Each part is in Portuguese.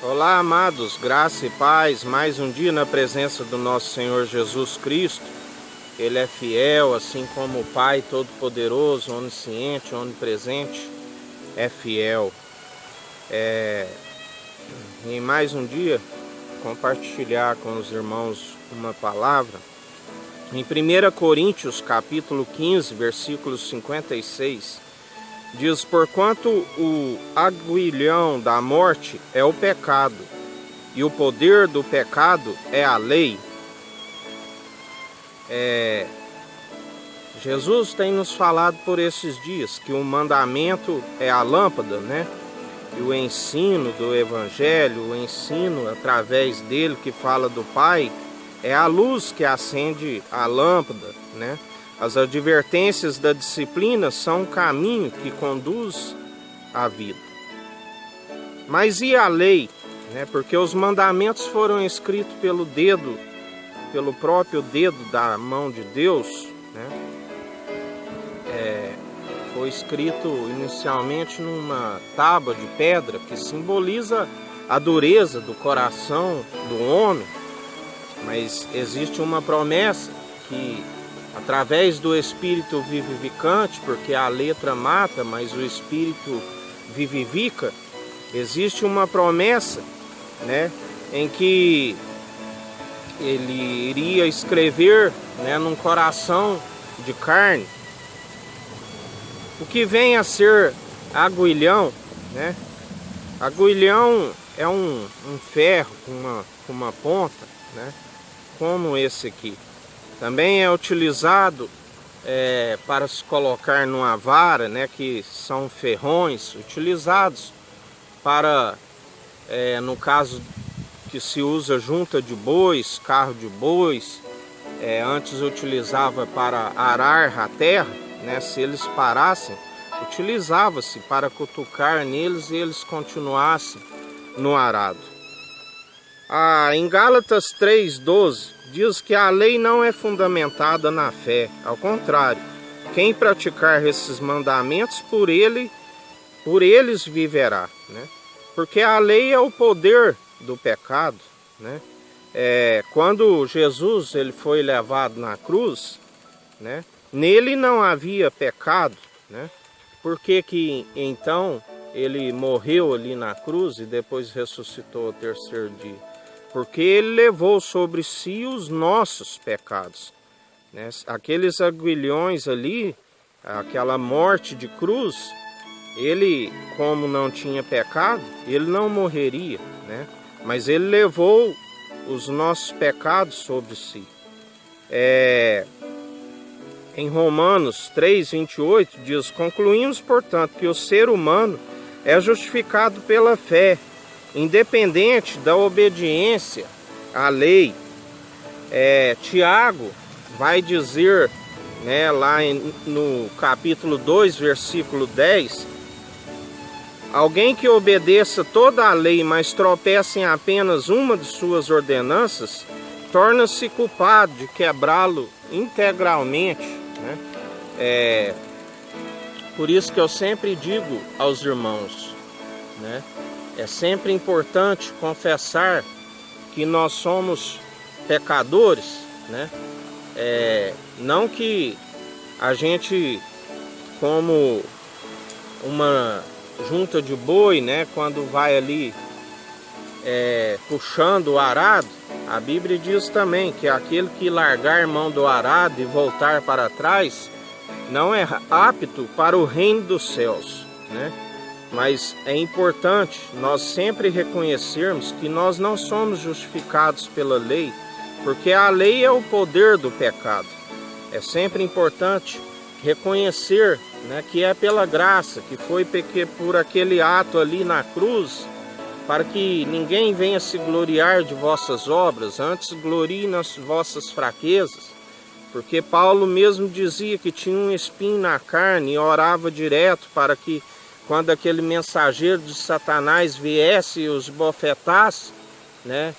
Olá, amados, graça e paz, mais um dia na presença do nosso Senhor Jesus Cristo. Ele é fiel, assim como o Pai Todo-Poderoso, onisciente, onipresente, é fiel. Em mais um dia, compartilhar com os irmãos uma palavra. Em 1 Coríntios, capítulo 15, versículo 56, diz: porquanto o aguilhão da morte é o pecado, e o poder do pecado é a lei. Jesus tem nos falado por esses dias que o mandamento é a lâmpada, né? E o ensino do Evangelho, o ensino através dele que fala do Pai, é a luz que acende a lâmpada, né? As advertências da disciplina são um caminho que conduz à vida. Mas e a lei? Porque os mandamentos foram escritos pelo próprio dedo da mão de Deus, né? Foi escrito inicialmente numa tábua de pedra que simboliza a dureza do coração do homem. Mas existe uma promessa que, através do Espírito vivificante, porque a letra mata, mas o Espírito vivifica, existe uma promessa, né, em que ele iria escrever, né, num coração de carne. O que vem a ser aguilhão, né? Aguilhão é um ferro com uma ponta, né, como esse aqui. Também é utilizado para se colocar numa vara, né, que são ferrões utilizados para, no caso que se usa junta de bois, carro de bois, antes utilizava para arar a terra, né, se eles parassem, utilizava-se para cutucar neles e eles continuassem no arado. Em Gálatas 3:12 diz que a lei não é fundamentada na fé, ao contrário, quem praticar esses mandamentos por eles viverá, né? Porque a lei é o poder do pecado, né? Quando Jesus ele foi levado na cruz, né, nele não havia pecado, né? Por que então ele morreu ali na cruz e depois ressuscitou ao terceiro dia? Porque ele levou sobre si os nossos pecados, né? Aqueles aguilhões ali, aquela morte de cruz, ele, como não tinha pecado, ele não morreria, né? Mas ele levou os nossos pecados sobre si. Em Romanos 3:28 diz: concluímos, portanto, que o ser humano é justificado pela fé, independente da obediência à lei. Tiago vai dizer, né, lá no capítulo 2, versículo 10, alguém que obedeça toda a lei, mas tropece em apenas uma de suas ordenanças, torna-se culpado de quebrá-lo integralmente, né? Por isso que eu sempre digo aos irmãos, né, é sempre importante confessar que nós somos pecadores, né? Não que a gente, como uma junta de boi, né, quando vai ali puxando o arado, a Bíblia diz também que aquele que largar mão do arado e voltar para trás não é apto para o reino dos céus, né? Mas é importante nós sempre reconhecermos que nós não somos justificados pela lei, porque a lei é o poder do pecado. É sempre importante reconhecer, né, que é pela graça, que foi por aquele ato ali na cruz, para que ninguém venha se gloriar de vossas obras, antes glorie nas vossas fraquezas. Porque Paulo mesmo dizia que tinha um espinho na carne e orava direto para que, quando aquele mensageiro de Satanás viesse e os bofetasse, né,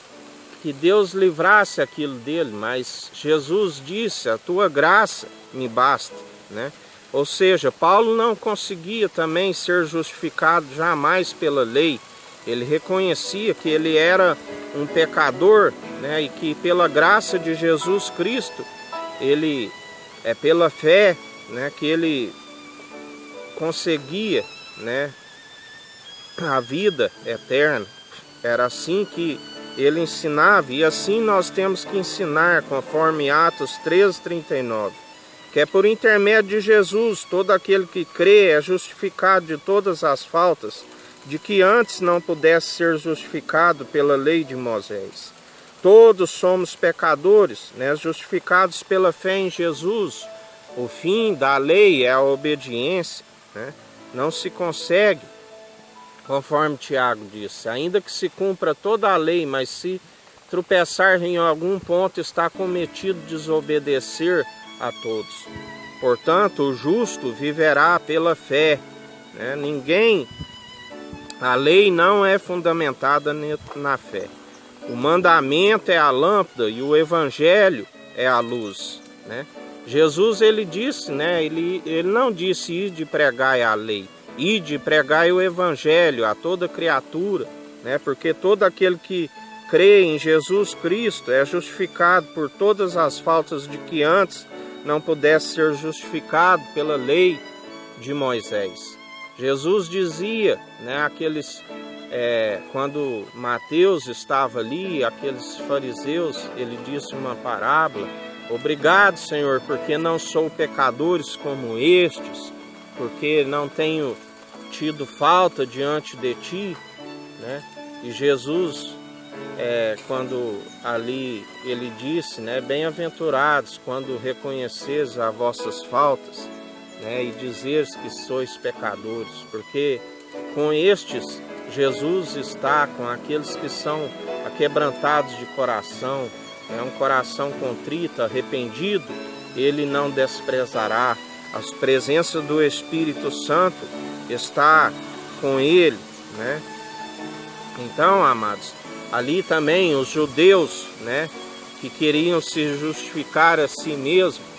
que Deus livrasse aquilo dele. Mas Jesus disse: a tua graça me basta, né? Ou seja, Paulo não conseguia também ser justificado jamais pela lei. Ele reconhecia que ele era um pecador, né, e que pela graça de Jesus Cristo, ele pela fé, né, que ele conseguia, né, a vida eterna. Era assim que ele ensinava, e assim nós temos que ensinar, conforme Atos 13:39, que é por intermédio de Jesus, todo aquele que crê é justificado de todas as faltas, de que antes não pudesse ser justificado pela lei de Moisés. Todos somos pecadores, né, justificados pela fé em Jesus. O fim da lei é a obediência, né? Não se consegue, conforme Tiago disse, ainda que se cumpra toda a lei, mas se tropeçar em algum ponto, está cometido desobedecer a todos. Portanto, o justo viverá pela fé, né? A lei não é fundamentada na fé. O mandamento é a lâmpada e o evangelho é a luz, né? Jesus, ele disse, né? Ele não disse ir de pregar a lei, ir de pregar o evangelho a toda criatura, né? Porque todo aquele que crê em Jesus Cristo é justificado por todas as faltas de que antes não pudesse ser justificado pela lei de Moisés. Jesus dizia, né, quando Mateus estava ali, aqueles fariseus, ele disse uma parábola: obrigado, Senhor, porque não sou pecadores como estes, porque não tenho tido falta diante de ti, né? E Jesus, quando ali ele disse, né, bem-aventurados quando reconheceres as vossas faltas, né, e dizeres que sois pecadores, porque com estes Jesus está com aqueles que são aquebrantados de coração, um coração contrito, arrependido, ele não desprezará. A presença do Espírito Santo está com ele, né? Então, amados, ali também os judeus, né, que queriam se justificar a si mesmos,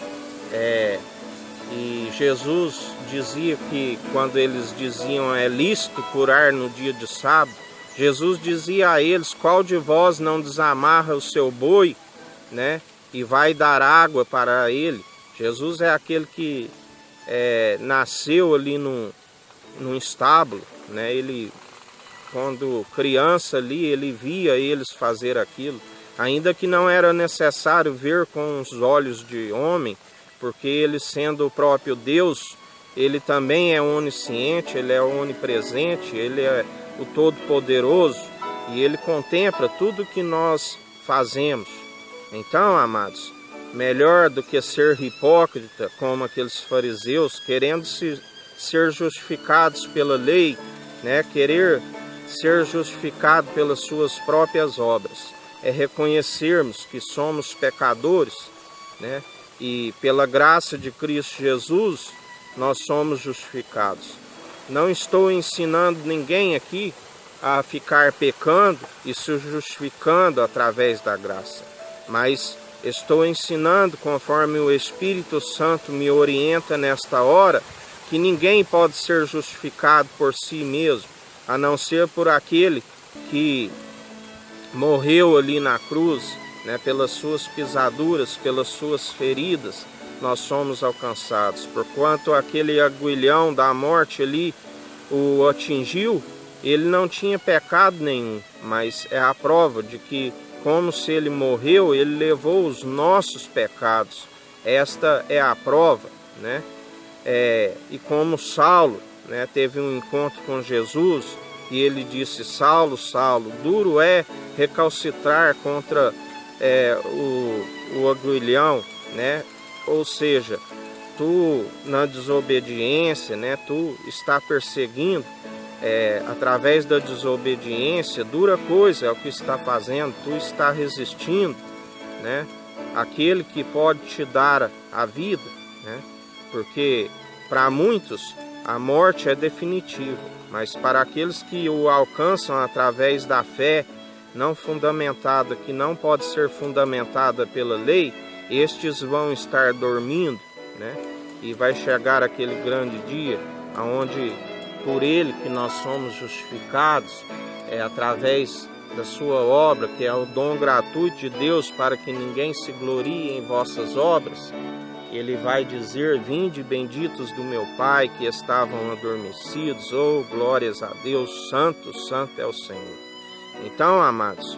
e Jesus dizia que quando eles diziam é lícito curar no dia de sábado, Jesus dizia a eles: qual de vós não desamarra o seu boi, né, e vai dar água para ele? Jesus é aquele que nasceu ali num estábulo, né? Ele, quando criança ali, ele via eles fazer aquilo, ainda que não era necessário ver com os olhos de homem, porque ele, sendo o próprio Deus, ele também é onisciente, ele é onipresente, ele é o Todo-Poderoso, e ele contempla tudo que nós fazemos. Então, amados, melhor do que ser hipócrita, como aqueles fariseus, querendo ser justificados pela lei, né, querer ser justificado pelas suas próprias obras, é reconhecermos que somos pecadores, né? E pela graça de Cristo Jesus, nós somos justificados. Não estou ensinando ninguém aqui a ficar pecando e se justificando através da graça, mas estou ensinando, conforme o Espírito Santo me orienta nesta hora, que ninguém pode ser justificado por si mesmo, a não ser por aquele que morreu ali na cruz, né, pelas suas pisaduras, pelas suas feridas, nós somos alcançados. Porquanto aquele aguilhão da morte ali o atingiu, ele não tinha pecado nenhum, mas é a prova de que, como se ele morreu, ele levou os nossos pecados. Esta é a prova, né? E como Saulo, né, teve um encontro com Jesus, e ele disse: Saulo, Saulo, duro é recalcitrar contra o aguilhão, né? Ou seja, tu na desobediência, né? Tu está perseguindo, através da desobediência, dura coisa é o que está fazendo, tu está resistindo, né? Aquele que pode te dar a vida, né? Porque para muitos a morte é definitiva, mas para aqueles que o alcançam através da fé, não fundamentada, que não pode ser fundamentada pela lei, estes vão estar dormindo, né? E vai chegar aquele grande dia, onde por ele que nós somos justificados, é através da sua obra, que é o dom gratuito de Deus, para que ninguém se glorie em vossas obras, ele vai dizer: vinde benditos do meu Pai, que estavam adormecidos. Oh, glórias a Deus, santo, santo é o Senhor. Então, amados,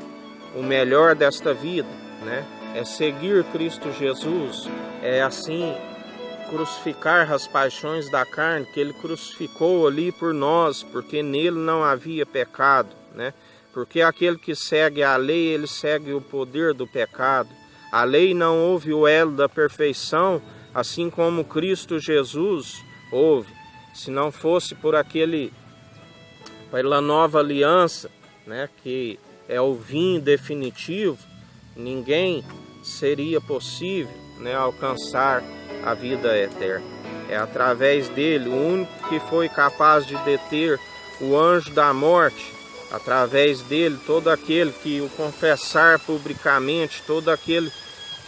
o melhor desta vida, né, é seguir Cristo Jesus, é assim crucificar as paixões da carne, que ele crucificou ali por nós, porque nele não havia pecado, né? Porque aquele que segue a lei, ele segue o poder do pecado. A lei não houve o elo da perfeição, assim como Cristo Jesus houve. Se não fosse pela nova aliança, né, que é o vinho definitivo, ninguém seria possível, né, alcançar a vida eterna. É através dele, o único que foi capaz de deter o anjo da morte. Através dele, todo aquele que o confessar publicamente, todo aquele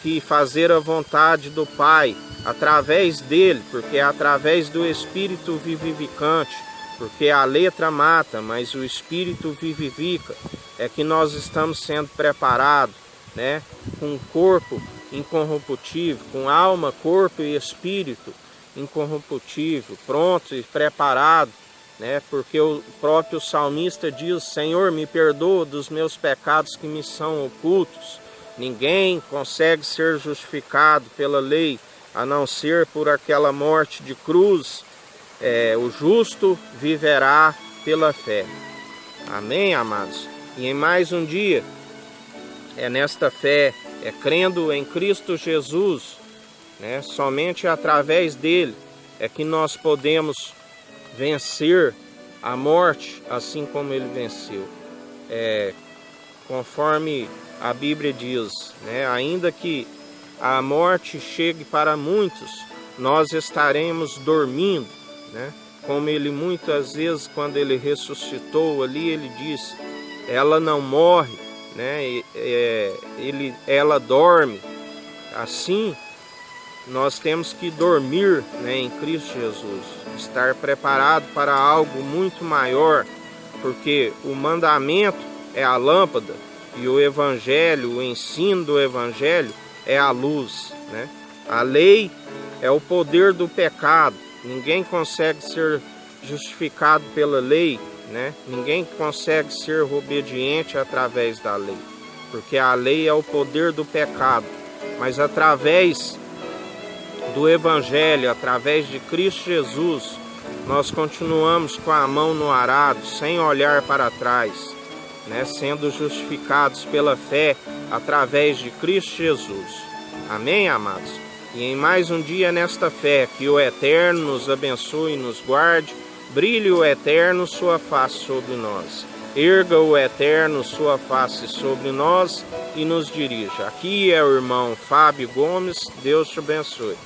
que fazer a vontade do Pai, através dele, porque é através do Espírito vivificante, porque a letra mata, mas o Espírito vivifica, é que nós estamos sendo preparados, né, com um corpo incorruptível, com alma, corpo e espírito incorruptível, pronto e preparado, né? Porque o próprio salmista diz: Senhor, me perdoa dos meus pecados que me são ocultos. Ninguém consegue ser justificado pela lei, a não ser por aquela morte de cruz. O justo viverá pela fé. Amém, amados? E em mais um dia, é nesta fé, crendo em Cristo Jesus, né, somente através dele é que nós podemos vencer a morte, assim como ele venceu. Conforme a Bíblia diz, né, ainda que a morte chegue para muitos, nós estaremos dormindo, né? Como ele muitas vezes, quando ele ressuscitou ali, ele disse: ela não morre, né? Ela dorme. Assim, nós temos que dormir, né, em Cristo Jesus, estar preparado para algo muito maior, porque o mandamento é a lâmpada e o evangelho, o ensino do evangelho é a luz, né? A lei é o poder do pecado. Ninguém consegue ser justificado pela lei, né? Ninguém consegue ser obediente através da lei, porque a lei é o poder do pecado. Mas através do evangelho, através de Cristo Jesus, nós continuamos com a mão no arado, sem olhar para trás, né? Sendo justificados pela fé através de Cristo Jesus. Amém, amados? E em mais um dia nesta fé, que o Eterno nos abençoe e nos guarde, brilhe o Eterno sua face sobre nós, erga o Eterno sua face sobre nós e nos dirija. Aqui é o irmão Fábio Gomes, Deus te abençoe.